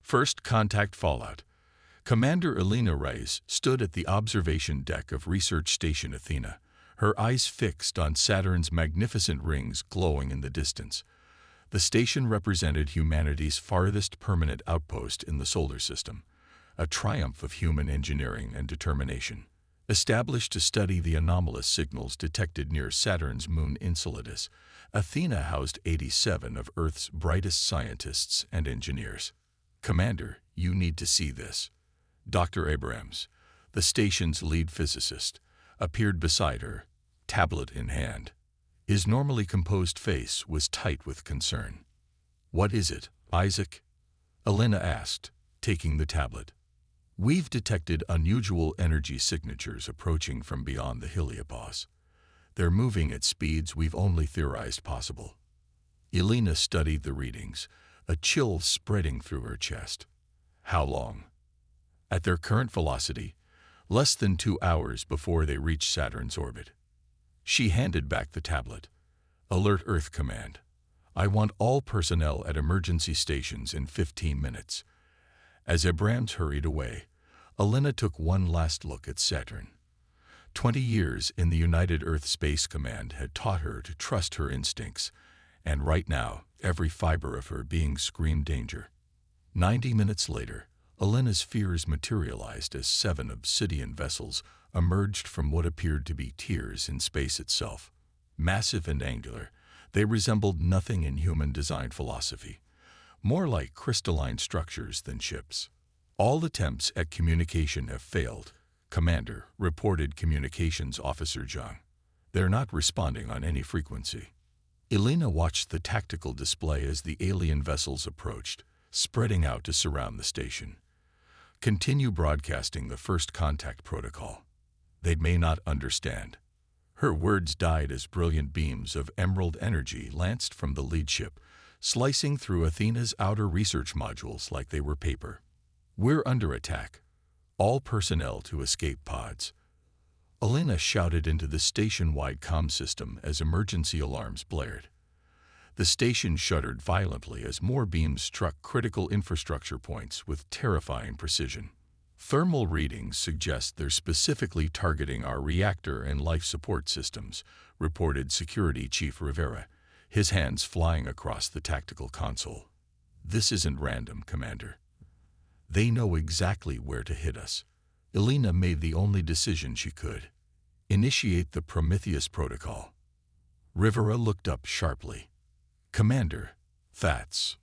First contact fallout. Commander Elena Reyes stood at the observation deck of Research Station Athena, her eyes fixed on Saturn's magnificent rings glowing in the distance. The station represented humanity's farthest permanent outpost in the solar system, a triumph of human engineering and determination. Established to study the anomalous signals detected near Saturn's moon Enceladus, Athena housed 87 of Earth's brightest scientists and engineers. "Commander, you need to see this." Dr. Abrams, the station's lead physicist, appeared beside her, tablet in hand. His normally composed face was tight with concern. "What is it, Isaac?" Elena asked, taking the tablet. "We've detected unusual energy signatures approaching from beyond the heliopause. They're moving at speeds we've only theorized possible." Elena studied the readings, a chill spreading through her chest. "How long?" "At their current velocity, less than 2 hours before they reach Saturn's orbit." She handed back the tablet. "Alert Earth Command. I want all personnel at emergency stations in 15 minutes. As Abrams hurried away, Elena took one last look at Saturn. 20 years in the United Earth Space Command had taught her to trust her instincts, and right now, every fiber of her being screamed danger. 90 minutes later, Elena's fears materialized as 7 obsidian vessels emerged from what appeared to be tears in space itself. Massive and angular, they resembled nothing in human design philosophy, more like crystalline structures than ships. "All attempts at communication have failed," Commander, reported Communications Officer Zhang. "They're not responding on any frequency." Elena watched the tactical display as the alien vessels approached, spreading out to surround the station. "Continue broadcasting the first contact protocol. They may not understand." Her words died as brilliant beams of emerald energy lanced from the lead ship, slicing through Athena's outer research modules like they were paper. "We're under attack. All personnel to escape pods." Elena shouted into the station-wide comm system as emergency alarms blared. The station shuddered violently as more beams struck critical infrastructure points with terrifying precision. "Thermal readings suggest they're specifically targeting our reactor and life support systems," reported Security Chief Rivera, his hands flying across the tactical console. "This isn't random, Commander. They know exactly where to hit us." Elena made the only decision she could. "Initiate the Prometheus Protocol." Rivera looked up sharply. "Commander, that's..."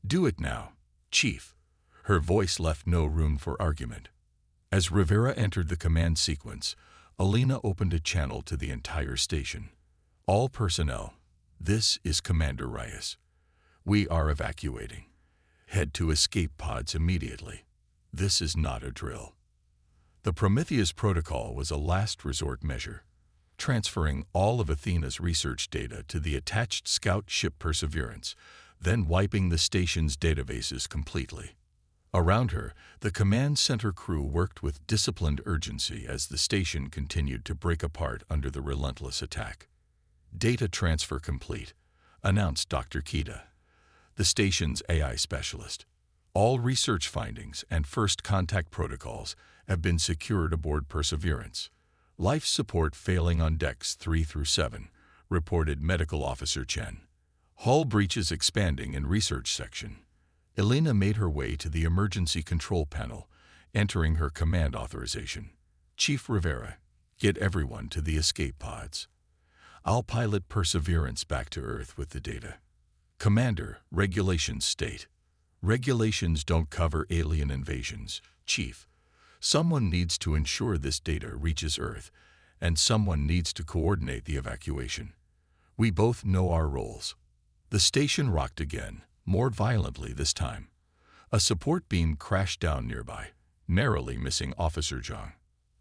"Do it now, Chief." Her voice left no room for argument. As Rivera entered the command sequence, Elena opened a channel to the entire station. "All personnel, this is Commander Reyes. We are evacuating. Head to escape pods immediately. This is not a drill." The Prometheus Protocol was a last resort measure, transferring all of Athena's research data to the attached scout ship Perseverance, then wiping the station's databases completely. Around her, the command center crew worked with disciplined urgency as the station continued to break apart under the relentless attack. "Data transfer complete," announced Dr. Kita, the station's AI specialist. "All research findings and first contact protocols have been secured aboard Perseverance. Life support failing on decks 3 through 7, reported Medical Officer Chen. Hull breaches expanding in research section." Elena made her way to the emergency control panel, entering her command authorization. "Chief Rivera, get everyone to the escape pods. I'll pilot Perseverance back to Earth with the data." "Commander, regulations state." "Regulations don't cover alien invasions, Chief. Someone needs to ensure this data reaches Earth, and someone needs to coordinate the evacuation. We both know our roles." The station rocked again, more violently this time. A support beam crashed down nearby, narrowly missing Officer Zhang.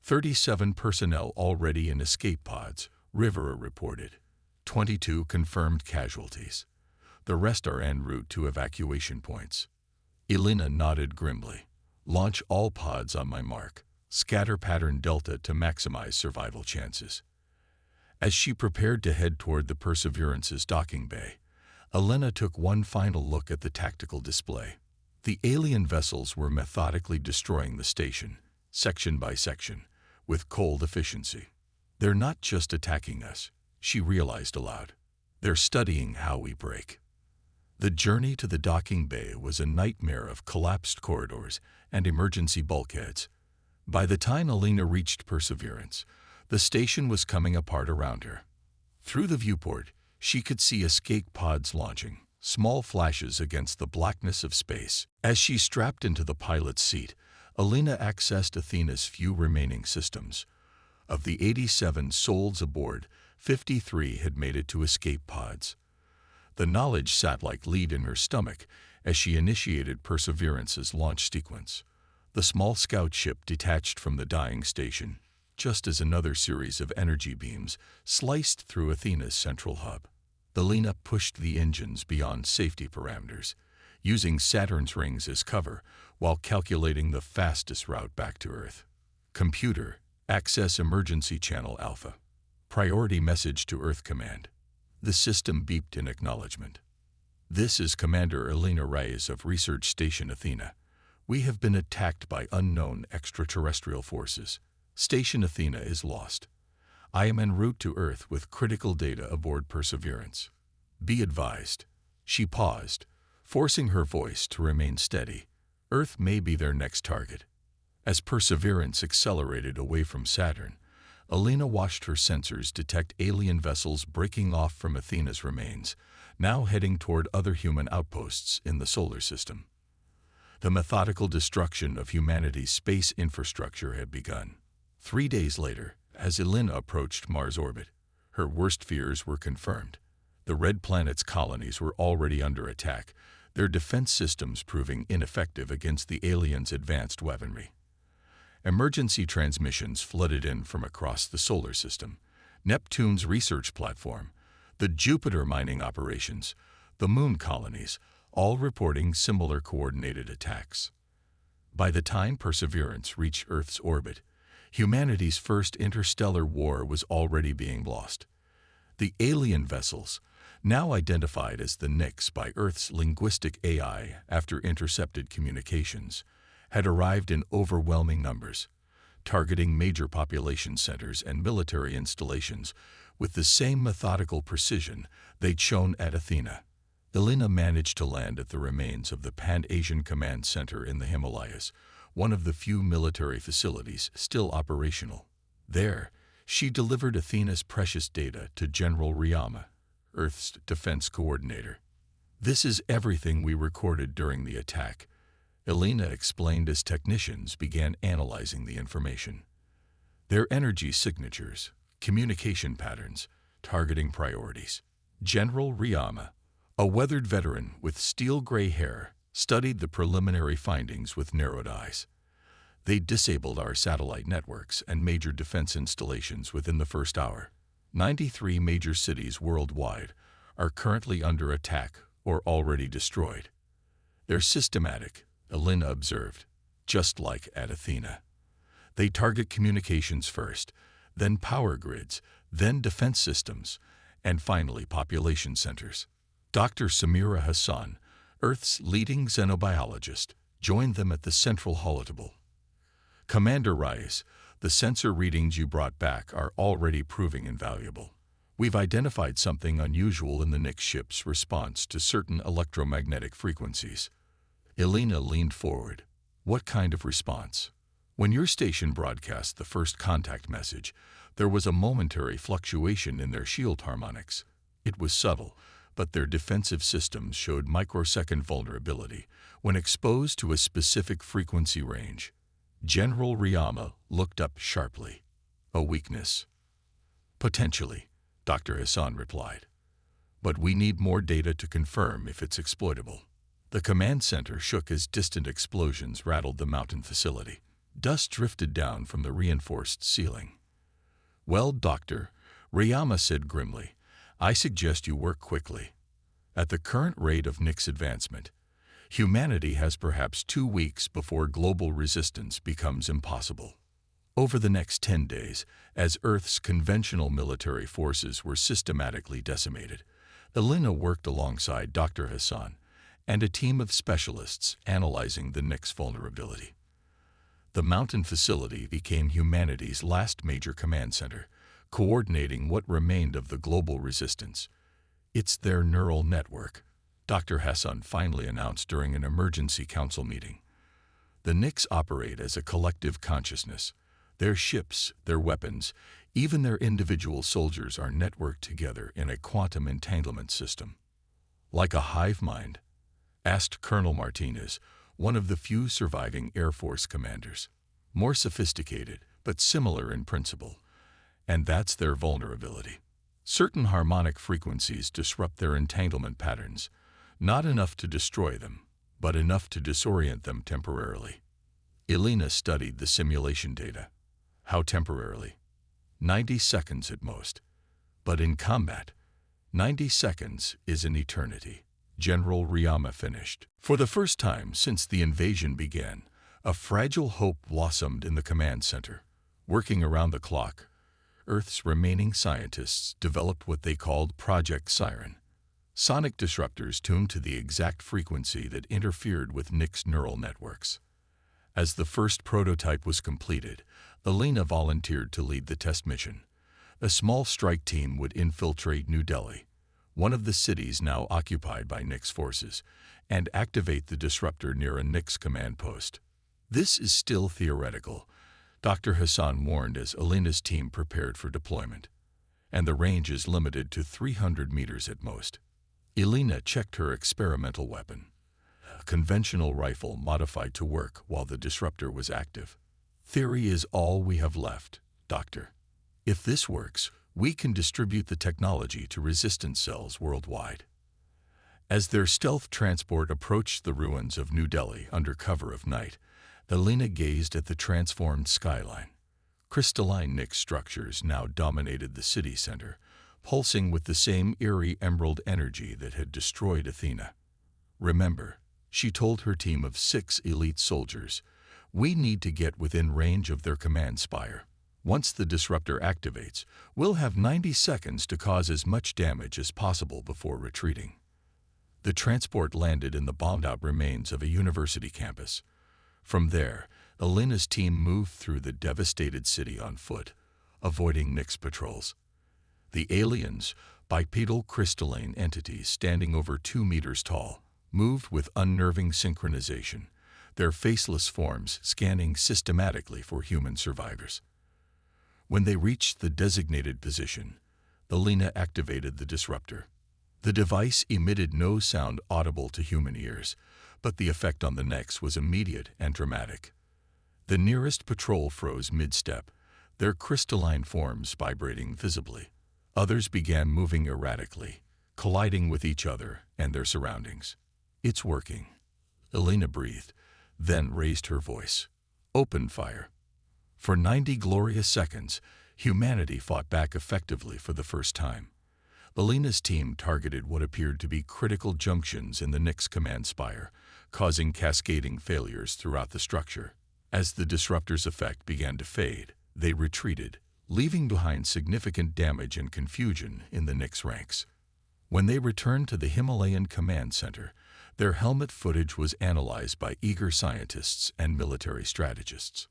37 personnel already in escape pods, Rivera reported. 22 confirmed casualties. The rest are en route to evacuation points. Elena nodded grimly. "Launch all pods on my mark. Scatter pattern Delta to maximize survival chances." As she prepared to head toward the Perseverance's docking bay, Elena took one final look at the tactical display. The alien vessels were methodically destroying the station, section by section, with cold efficiency. "They're not just attacking us," she realized aloud. "They're studying how we break." The journey to the docking bay was a nightmare of collapsed corridors and emergency bulkheads. By the time Alina reached Perseverance, the station was coming apart around her. Through the viewport, she could see escape pods launching, small flashes against the blackness of space. As she strapped into the pilot's seat, Alina accessed Athena's few remaining systems. Of the 87 souls aboard, 53 had made it to escape pods. The knowledge sat like lead in her stomach as she initiated Perseverance's launch sequence. The small scout ship detached from the dying station, just as another series of energy beams sliced through Athena's central hub. Alina pushed the engines beyond safety parameters, using Saturn's rings as cover while calculating the fastest route back to Earth. "Computer, access emergency channel Alpha. Priority message to Earth Command." The system beeped in acknowledgement. "This is Commander Alina Reyes of Research Station Athena. We have been attacked by unknown extraterrestrial forces. Station Athena is lost. I am en route to Earth with critical data aboard Perseverance. Be advised." She paused, forcing her voice to remain steady. "Earth may be their next target." As Perseverance accelerated away from Saturn, Alina watched her sensors detect alien vessels breaking off from Athena's remains, now heading toward other human outposts in the solar system. The methodical destruction of humanity's space infrastructure had begun. 3 days later, as Alina approached Mars' orbit, her worst fears were confirmed. The Red Planet's colonies were already under attack, their defense systems proving ineffective against the aliens' advanced weaponry. Emergency transmissions flooded in from across the solar system. Neptune's research platform, the Jupiter mining operations, the moon colonies, all reporting similar coordinated attacks. By the time Perseverance reached Earth's orbit, humanity's first interstellar war was already being lost. The alien vessels, now identified as the Nyx by Earth's linguistic AI after intercepted communications, had arrived in overwhelming numbers, targeting major population centers and military installations with the same methodical precision they'd shown at Athena. Alina managed to land at the remains of the Pan-Asian Command Center in the Himalayas, one of the few military facilities still operational. There, she delivered Athena's precious data to General Ryama, Earth's defense coordinator. "This is everything we recorded during the attack," Alina explained as technicians began analyzing the information. Their energy signatures, communication patterns, targeting priorities. General Ryama, a weathered veteran with steel-gray hair, studied the preliminary findings with narrowed eyes. "They disabled our satellite networks and major defense installations within the first hour. 93 major cities worldwide are currently under attack or already destroyed. They're systematic," Alina observed, "just like at Athena. They target communications first, then power grids, then defense systems, and finally population centers." Dr. Samira Hassan, Earth's leading xenobiologist, joined them at the central holotables. "Commander Reyes, the sensor readings you brought back are already proving invaluable. We've identified something unusual in the Nyx ship's response to certain electromagnetic frequencies." Alina leaned forward. "What kind of response?" "When your station broadcast the first contact message, there was a momentary fluctuation in their shield harmonics. It was subtle, but their defensive systems showed microsecond vulnerability when exposed to a specific frequency range." General Ryama looked up sharply. "A weakness?" "Potentially," Dr. Hassan replied. "But we need more data to confirm if it's exploitable." The command center shook as distant explosions rattled the mountain facility. Dust drifted down from the reinforced ceiling. "Well, Doctor," Ryama said grimly, "I suggest you work quickly. At the current rate of Nyx advancement, humanity has perhaps 2 weeks before global resistance becomes impossible." Over the next 10 days, as Earth's conventional military forces were systematically decimated, Alina worked alongside Dr. Hassan, and a team of specialists analyzing the Nyx vulnerability. The mountain facility became humanity's last major command center, coordinating what remained of the global resistance. "It's their neural network," Dr. Hassan finally announced during an emergency council meeting. "The Nyx operate as a collective consciousness. Their ships, their weapons, even their individual soldiers are networked together in a quantum entanglement system." "Like a hive mind?" asked Colonel Martinez, one of the few surviving Air Force commanders. "More sophisticated, but similar in principle. And that's their vulnerability. Certain harmonic frequencies disrupt their entanglement patterns, not enough to destroy them, but enough to disorient them temporarily." Elena studied the simulation data. "How temporarily?" 90 seconds at most. "But in combat, 90 seconds is an eternity." General Ryama finished. For the first time since the invasion began, a fragile hope blossomed in the command center. Working around the clock, Earth's remaining scientists developed what they called Project Siren, sonic disruptors tuned to the exact frequency that interfered with Nyx neural networks. As the first prototype was completed, Elena volunteered to lead the test mission. A small strike team would infiltrate New Delhi, one of the cities now occupied by Nyx forces, and activate the disruptor near a Nyx command post. "This is still theoretical," Dr. Hassan warned as Elena's team prepared for deployment. "And the range is limited to 300 meters at most." Elena checked her experimental weapon, a conventional rifle modified to work while the disruptor was active. "Theory is all we have left, Doctor. If this works, we can distribute the technology to resistance cells worldwide." As their stealth transport approached the ruins of New Delhi under cover of night, Elena gazed at the transformed skyline. Crystalline Nyx structures now dominated the city center, pulsing with the same eerie emerald energy that had destroyed Athena. "Remember," she told her team of 6 elite soldiers, "we need to get within range of their command spire. Once the disruptor activates, we'll have 90 seconds to cause as much damage as possible before retreating." The transport landed in the bombed-out remains of a university campus. From there, Elena's team moved through the devastated city on foot, avoiding Nyx patrols. The aliens, bipedal crystalline entities standing over 2 meters tall, moved with unnerving synchronization, their faceless forms scanning systematically for human survivors. When they reached the designated position, Elena activated the disruptor. The device emitted no sound audible to human ears, but the effect on the Nyx was immediate and dramatic. The nearest patrol froze mid-step, their crystalline forms vibrating visibly. Others began moving erratically, colliding with each other and their surroundings. "It's working," Elena breathed, then raised her voice. "Open fire." For 90 glorious seconds, humanity fought back effectively for the first time. Elena's team targeted what appeared to be critical junctions in the Nyx command spire, causing cascading failures throughout the structure. As the disruptor's effect began to fade, they retreated, leaving behind significant damage and confusion in the Nyx ranks. When they returned to the Himalayan command center, their helmet footage was analyzed by eager scientists and military strategists.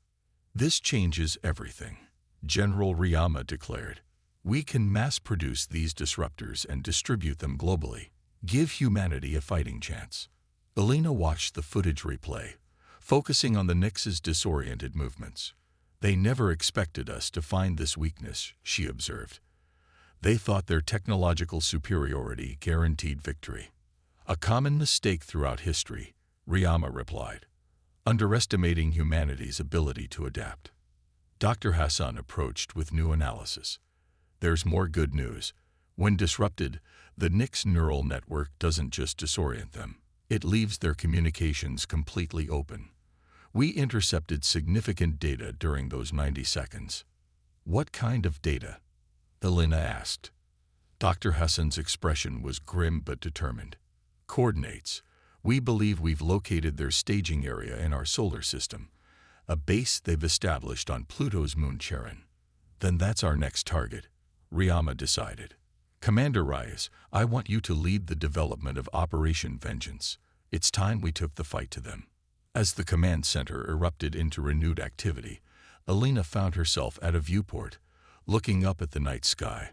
"This changes everything," General Ryama declared. "We can mass-produce these disruptors and distribute them globally. Give humanity a fighting chance." Elena watched the footage replay, focusing on the Nyx's disoriented movements. "They never expected us to find this weakness," she observed. "They thought their technological superiority guaranteed victory." "A common mistake throughout history," Ryama replied, "underestimating humanity's ability to adapt." Dr. Hassan approached with new analysis. "There's more good news. When disrupted, the Nyx neural network doesn't just disorient them. It leaves their communications completely open. We intercepted significant data during those 90 seconds." "What kind of data?" Elena asked. Dr. Hassan's expression was grim but determined. "Coordinates. We believe we've located their staging area in our solar system, a base they've established on Pluto's moon Charon." "Then that's our next target," Ryama decided. "Commander Reyes, I want you to lead the development of Operation Vengeance. It's time we took the fight to them. As the command center erupted into renewed activity, Alina found herself at a viewport, looking up at the night sky.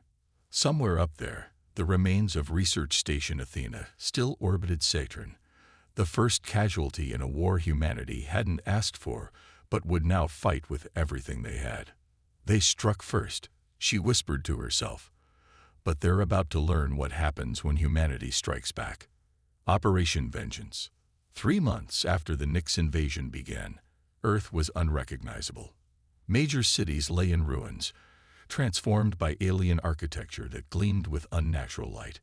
Somewhere up there, the remains of Research Station Athena still orbited Saturn, the first casualty in a war humanity hadn't asked for, but would now fight with everything they had. They struck first, she whispered to herself. But they're about to learn what happens when humanity strikes back. Operation Vengeance. 3 months after the Nyx invasion began, Earth was unrecognizable. Major cities lay in ruins, transformed by alien architecture that gleamed with unnatural light.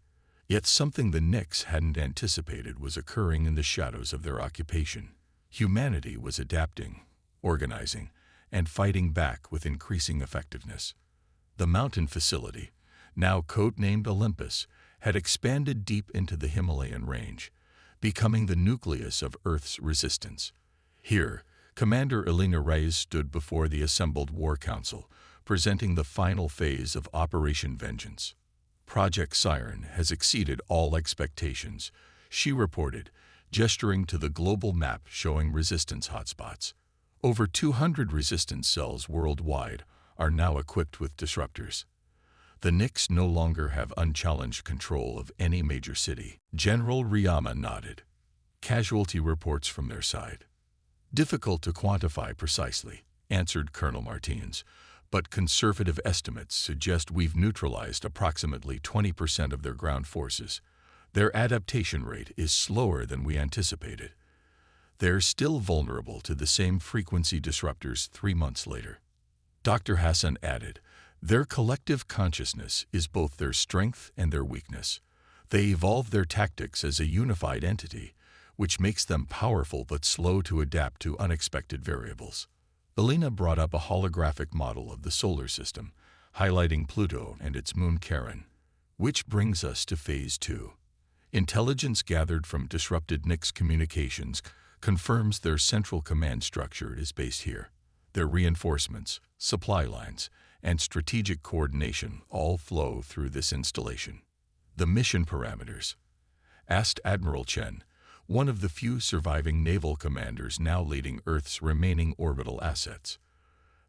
Yet something the Nyx hadn't anticipated was occurring in the shadows of their occupation. Humanity was adapting, organizing, and fighting back with increasing effectiveness. The mountain facility, now codenamed Olympus, had expanded deep into the Himalayan range, becoming the nucleus of Earth's resistance. Here, Commander Alina Reyes stood before the assembled War Council, presenting the final phase of Operation Vengeance. Project Siren has exceeded all expectations, she reported, gesturing to the global map showing resistance hotspots. Over 200 resistance cells worldwide are now equipped with disruptors. The Nyx no longer have unchallenged control of any major city. General Ryama nodded. Casualty reports from their side. Difficult to quantify precisely, answered Colonel Martins, but conservative estimates suggest we've neutralized approximately 20% of their ground forces. Their adaptation rate is slower than we anticipated. They're still vulnerable to the same frequency disruptors 3 months later. Dr. Hassan added, their collective consciousness is both their strength and their weakness. They evolve their tactics as a unified entity, which makes them powerful but slow to adapt to unexpected variables. Alina brought up a holographic model of the solar system, highlighting Pluto and its moon Charon. Which brings us to Phase 2. Intelligence gathered from disrupted Nyx communications confirms their central command structure is based here. Their reinforcements, supply lines, and strategic coordination all flow through this installation. The mission parameters, asked Admiral Chen, one of the few surviving naval commanders now leading Earth's remaining orbital assets.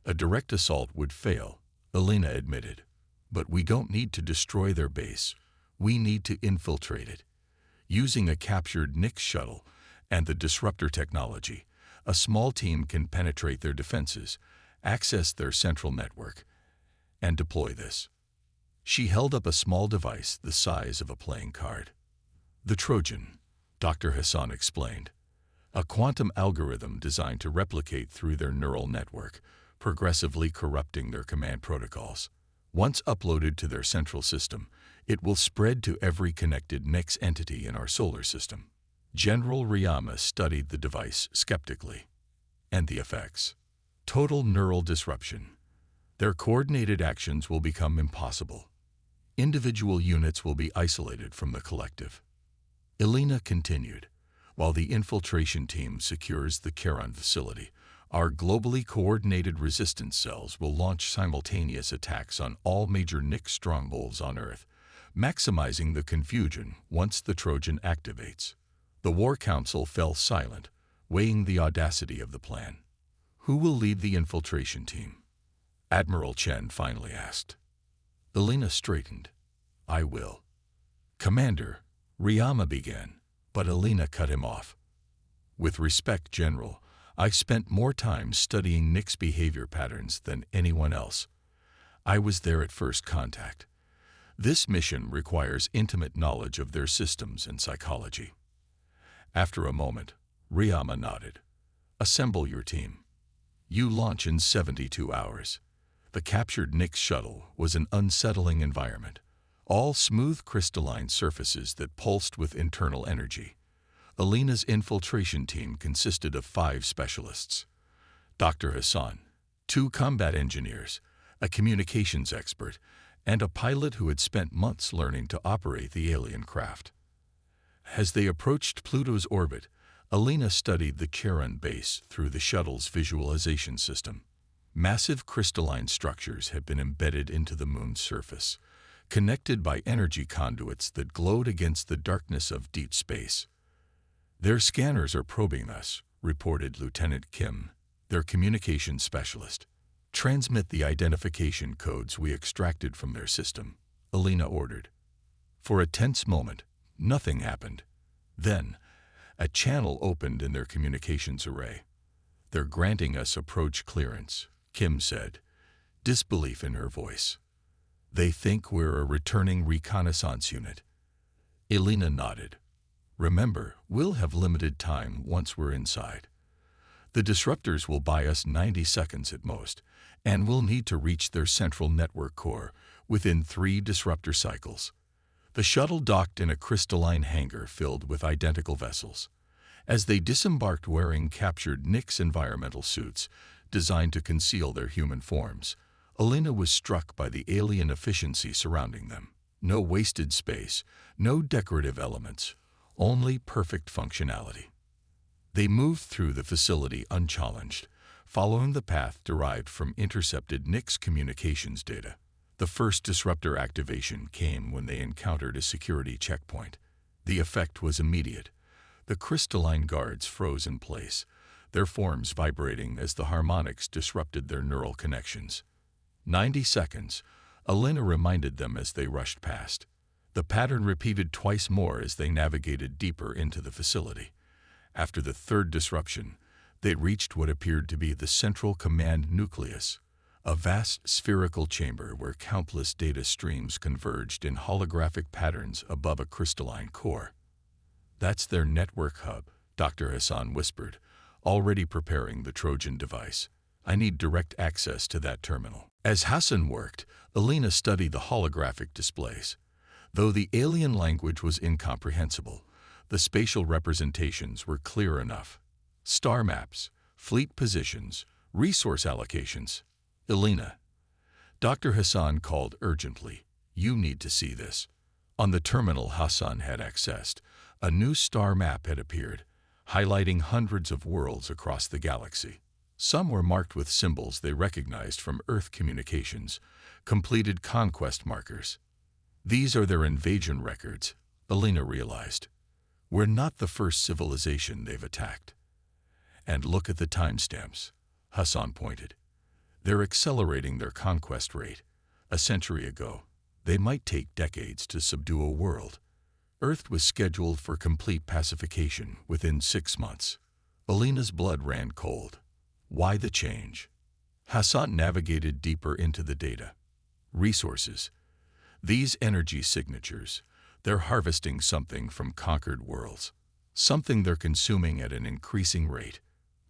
A direct assault would fail, Alina admitted. But we don't need to destroy their base. We need to infiltrate it. Using a captured Nyx shuttle and the disruptor technology, a small team can penetrate their defenses, access their central network, and deploy this. She held up a small device the size of a playing card. The Trojan, Dr. Hassan explained. A quantum algorithm designed to replicate through their neural network, progressively corrupting their command protocols. Once uploaded to their central system, it will spread to every connected Nyx entity in our solar system. General Ryama studied the device skeptically. And the effects? Total neural disruption. Their coordinated actions will become impossible. Individual units will be isolated from the collective. Alina continued, while the infiltration team secures the Charon facility, our globally coordinated resistance cells will launch simultaneous attacks on all major Nyx strongholds on Earth, maximizing the confusion once the Trojan activates. The War Council fell silent, weighing the audacity of the plan. Who will lead the infiltration team? Admiral Chen finally asked. Alina straightened. I will. Commander, Ryama began, but Alina cut him off. With respect, General, I spent more time studying Nyx behavior patterns than anyone else. I was there at first contact. This mission requires intimate knowledge of their systems and psychology. After a moment, Ryama nodded. Assemble your team. You launch in 72 hours. The captured Nyx shuttle was an unsettling environment, all smooth crystalline surfaces that pulsed with internal energy. Alina's infiltration team consisted of 5 specialists. Dr. Hassan, 2 combat engineers, a communications expert, and a pilot who had spent months learning to operate the alien craft. As they approached Pluto's orbit, Alina studied the Charon base through the shuttle's visualization system. Massive crystalline structures had been embedded into the moon's surface, connected by energy conduits that glowed against the darkness of deep space. "Their scanners are probing us," reported Lieutenant Kim, their communications specialist. "Transmit the identification codes we extracted from their system," Alina ordered. For a tense moment, nothing happened. Then, a channel opened in their communications array. "They're granting us approach clearance," Kim said, disbelief in her voice. "They think we're a returning reconnaissance unit." Alina nodded. "Remember, we'll have limited time once we're inside. The disruptors will buy us 90 seconds at most, and we'll need to reach their central network core within 3 disruptor cycles." The shuttle docked in a crystalline hangar filled with identical vessels. As they disembarked wearing captured Nix environmental suits designed to conceal their human forms, Alina was struck by the alien efficiency surrounding them. No wasted space, no decorative elements, only perfect functionality. They moved through the facility unchallenged, following the path derived from intercepted Nix communications data. The first disruptor activation came when they encountered a security checkpoint. The effect was immediate. The crystalline guards froze in place, their forms vibrating as the harmonics disrupted their neural connections. 90 seconds, Alina reminded them as they rushed past. The pattern repeated twice more as they navigated deeper into the facility. After the third disruption, they reached what appeared to be the central command nucleus, a vast spherical chamber where countless data streams converged in holographic patterns above a crystalline core. "That's their network hub," Dr. Hassan whispered, already preparing the Trojan device. "I need direct access to that terminal." As Hassan worked, Alina studied the holographic displays. Though the alien language was incomprehensible, the spatial representations were clear enough. Star maps, fleet positions, resource allocations. "Alina," Dr. Hassan called urgently, "you need to see this." On the terminal Hassan had accessed, a new star map had appeared, highlighting hundreds of worlds across the galaxy. Some were marked with symbols they recognized from Earth communications, completed conquest markers. "These are their invasion records," Alina realized. "We're not the first civilization they've attacked." "And look at the timestamps," Hassan pointed. "They're accelerating their conquest rate. A century ago, they might take decades to subdue a world. Earth was scheduled for complete pacification within 6 months. Alina's blood ran cold. Why the change? Hassan navigated deeper into the data. Resources. These energy signatures, they're harvesting something from conquered worlds. Something they're consuming at an increasing rate.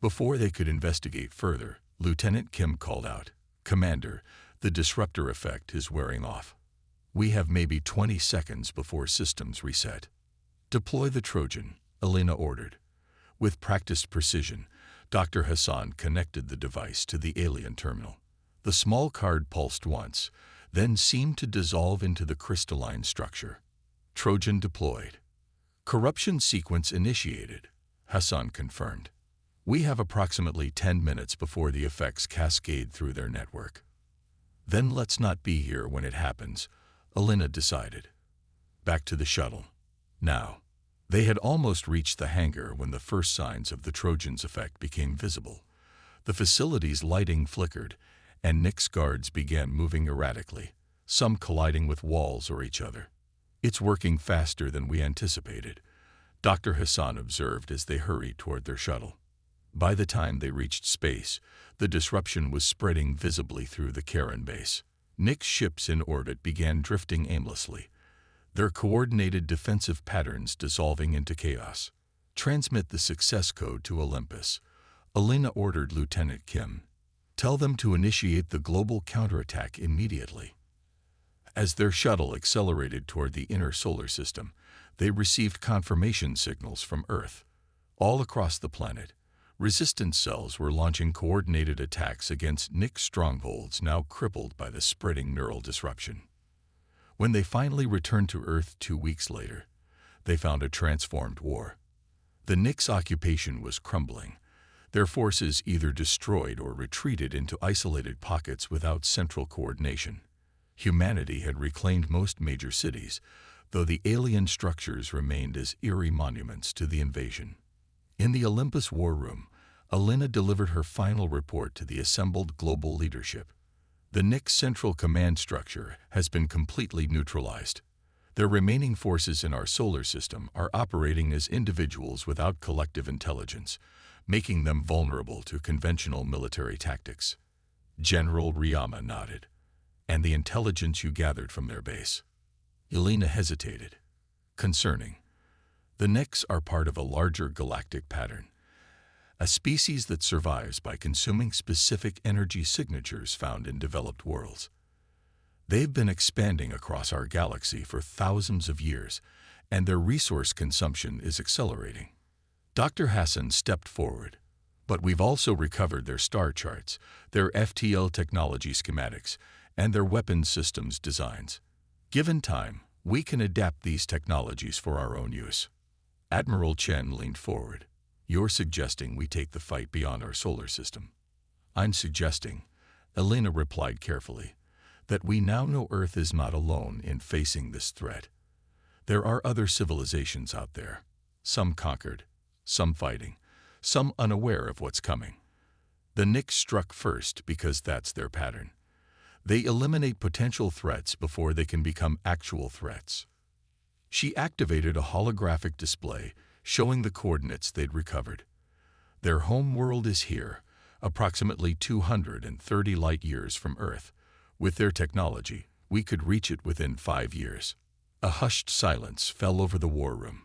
Before they could investigate further, Lieutenant Kim called out, "Commander, the disruptor effect is wearing off. We have maybe 20 seconds before systems reset." "Deploy the Trojan," Alina ordered. With practiced precision, Dr. Hassan connected the device to the alien terminal. The small card pulsed once, then seemed to dissolve into the crystalline structure. Trojan deployed. "Corruption sequence initiated," Hassan confirmed. "We have approximately 10 minutes before the effects cascade through their network." "Then let's not be here when it happens," Alina decided. Back to the shuttle. Now, they had almost reached the hangar when the first signs of the Trojan's effect became visible. The facility's lighting flickered, and Nix guards began moving erratically, some colliding with walls or each other. "It's working faster than we anticipated," Dr. Hassan observed as they hurried toward their shuttle. By the time they reached space, the disruption was spreading visibly through the Karen base. Nix ships in orbit began drifting aimlessly, their coordinated defensive patterns dissolving into chaos. "Transmit the success code to Olympus," Alina ordered Lieutenant Kim. "Tell them to initiate the global counterattack immediately." As their shuttle accelerated toward the inner solar system, they received confirmation signals from Earth. All across the planet, resistance cells were launching coordinated attacks against Nix strongholds now crippled by the spreading neural disruption. When they finally returned to Earth 2 weeks later, they found a transformed war. The Nix occupation was crumbling, their forces either destroyed or retreated into isolated pockets without central coordination. Humanity had reclaimed most major cities, though the alien structures remained as eerie monuments to the invasion. In the Olympus War Room, Alina delivered her final report to the assembled global leadership. The Nyx Central Command structure has been completely neutralized. The remaining forces in our solar system are operating as individuals without collective intelligence, making them vulnerable to conventional military tactics. General Ryama nodded. And the intelligence you gathered from their base? Alina hesitated. Concerning. The Nyx are part of a larger galactic pattern, a species that survives by consuming specific energy signatures found in developed worlds. They've been expanding across our galaxy for thousands of years, and their resource consumption is accelerating. Dr. Hassan stepped forward. But we've also recovered their star charts, their FTL technology schematics, and their weapons systems designs. Given time, we can adapt these technologies for our own use. Admiral Chen leaned forward. You're suggesting we take the fight beyond our solar system. I'm suggesting, Alina replied carefully, that we now know Earth is not alone in facing this threat. There are other civilizations out there, some conquered, some fighting, some unaware of what's coming. The Nyx struck first because that's their pattern. They eliminate potential threats before they can become actual threats. She activated a holographic display showing the coordinates they'd recovered. Their home world is here, approximately 230 light-years from Earth. With their technology, we could reach it within 5 years. A hushed silence fell over the war room.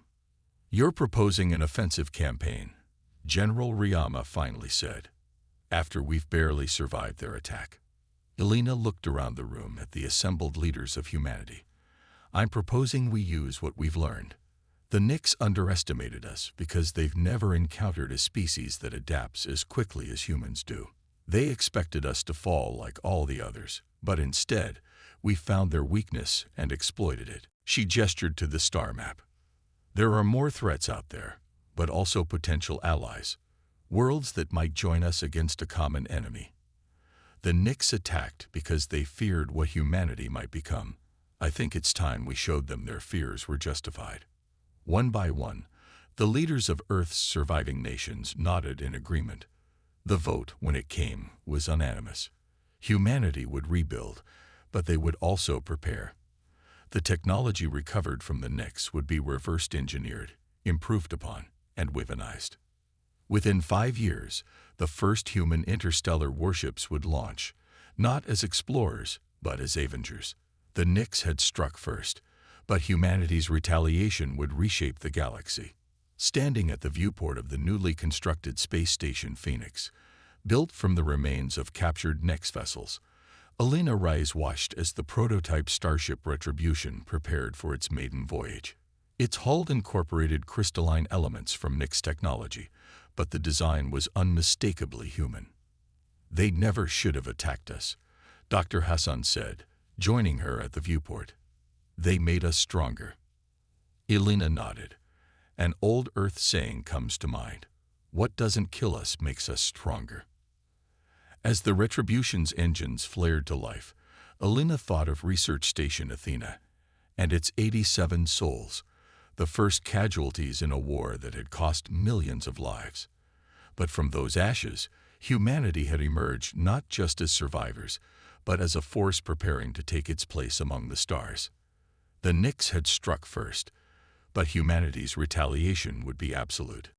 You're proposing an offensive campaign, General Ryama finally said, after we've barely survived their attack. Alina looked around the room at the assembled leaders of humanity. I'm proposing we use what we've learned. The Nyx underestimated us because they've never encountered a species that adapts as quickly as humans do. They expected us to fall like all the others, but instead, we found their weakness and exploited it. She gestured to the star map. There are more threats out there, but also potential allies, worlds that might join us against a common enemy. The Nyx attacked because they feared what humanity might become. I think it's time we showed them their fears were justified. One by one, the leaders of Earth's surviving nations nodded in agreement. The vote, when it came, was unanimous. Humanity would rebuild, but they would also prepare. The technology recovered from the Nyx would be reverse engineered, improved upon, and weaponized. Within 5 years, the first human interstellar warships would launch, not as explorers, but as avengers. The Nyx had struck first, but humanity's retaliation would reshape the galaxy. Standing at the viewport of the newly constructed space station Phoenix, built from the remains of captured Nyx vessels, Alina Rise watched as the prototype starship Retribution prepared for its maiden voyage. Its hull incorporated crystalline elements from Nyx technology, but the design was unmistakably human. They never should have attacked us, Dr. Hassan said, joining her at the viewport. They made us stronger. Alina nodded. An old Earth saying comes to mind. What doesn't kill us makes us stronger. As the Retribution's engines flared to life, Alina thought of Research Station Athena and its 87 souls, the first casualties in a war that had cost millions of lives. But from those ashes, humanity had emerged not just as survivors, but as a force preparing to take its place among the stars. The Nyx had struck first, but humanity's retaliation would be absolute.